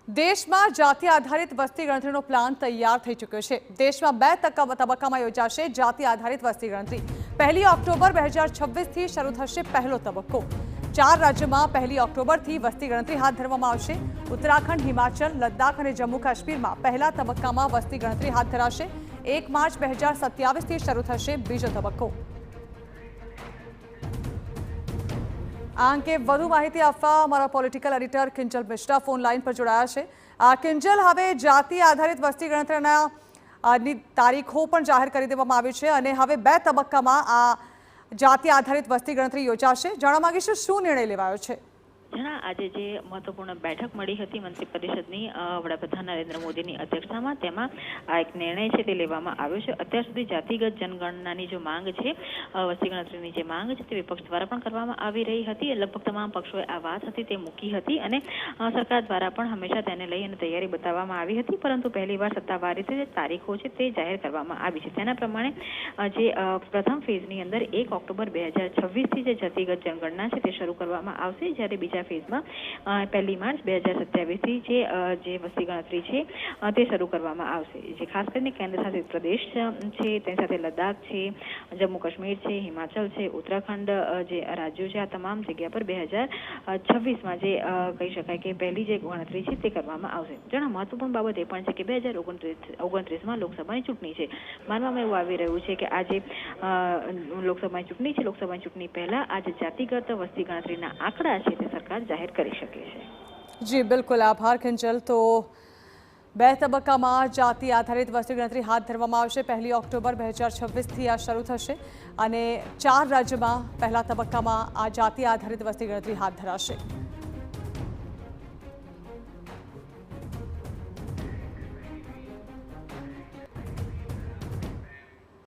દેશમાં જાતિ આધારિત વસ્તી ગણતરીનો પ્લાન તૈયાર થઈ ચૂક્યો છે। દેશમાં 2 તબક્કામાં યોજાશે જાતિ આધારિત વસ્તી ગણતરી। 1 ઓક્ટોબર 2026 થી શરૂ થશે પહેલો તબક્કો। 4 રાજ્યોમાં 1 ઓક્ટોબરથી વસ્તી ગણતરી હાથ ધરવામાં આવશે। ઉત્તરાખંડ, હિમાચલ, લદ્દાખ અને જમ્મુ કાશ્મીરમાં પહેલા તબક્કામાં વસ્તી ગણતરી હાથ ધરાશે। 1 માર્ચ 2027 થી શરૂ થશે બીજો તબક્કો। આ અંગે વધુ માહિતી આપવા અમારા political editor Kinjal Mishra phone line પર જોડાયા છે। કિંજલ, હવે જાતિ આધારિત વસ્તી ગણતરીના તારીખો પણ જાહેર કરી દેવામાં આવી છે અને હવે 2 તબક્કામાં આ જાતિ આધારિત વસ્તી ગણતરી યોજાશે। જાણવા માંગીશું શું નિર્ણય લેવાયો છે? આજે જે મહત્વપૂર્ણ બેઠક મળી હતી મંત્રી પરિષદની વડાપ્રધાન નરેન્દ્ર મોદીની અધ્યક્ષતામાં, તેમાં આ એક નિર્ણય છે તે લેવામાં આવ્યો છે। અત્યાર સુધી જાતિગત જનગણનાની જો માંગ છે, વસ્તી ગણતરીની જે માંગ છે તે વિપક્ષ દ્વારા પણ કરવામાં આવી રહી હતી। લગભગ તમામ પક્ષોએ આ વાત હતી તે મૂકી હતી અને સરકાર દ્વારા પણ હંમેશા તેને લઈ અને તૈયારી બતાવવામાં આવી હતી, પરંતુ પહેલીવાર સત્તાવાર રીતે જે તારીખો છે તે જાહેર કરવામાં આવી છે। તેના પ્રમાણે જે પ્રથમ ફેઝની અંદર 1 ઓક્ટોબર 2026 થી જે જાતિગત જનગણના છે તે શરૂ કરવામાં આવશે, જ્યારે બીજા ફેઝમાં 1 માર્ચ 2027 થી જે વસ્તી ગણતરી છે તે શરૂ કરવામાં આવશે। જે ખાસ કરીને કેન્દ્ર શાસિત પ્રદેશ છે, તેની સાથે લદ્દાખ છે, જમ્મુ કાશ્મીર છે, હિમાચલ છે, ઉત્તરાખંડ જે રાજ્યો છે, આ તમામ જગ્યા પર 2026માં જે કહી શકાય કે પહેલી જે ગણતરી છે તે કરવામાં આવશે। જેના મહત્વપૂર્ણ બાબત એ પણ છે કે 2029માં લોકસભાની ચૂંટણી છે। માનવામાં એવું આવી રહ્યું છે કે આજે લોકસભાની ચૂંટણી છે, લોકસભાની ચૂંટણી પહેલા આજે જાતિગત વસ્તી ગણતરીના આંકડા છે તે સરકાર જાહેર કરી શકે છે। જી બિલકુલ, આભાર કિંજલ। તો 2 તબક્કામાં જાતિ આધારિત વસ્તી ગણતરી હાથ ધરવામાં આવશે। 1 ઓક્ટોબર 2026 થી આ શરૂ થશે અને 4 રાજ્યોમાં પહેલા તબક્કામાં આ જાતિ આધારિત વસ્તી ગણતરી હાથ ધરાશે।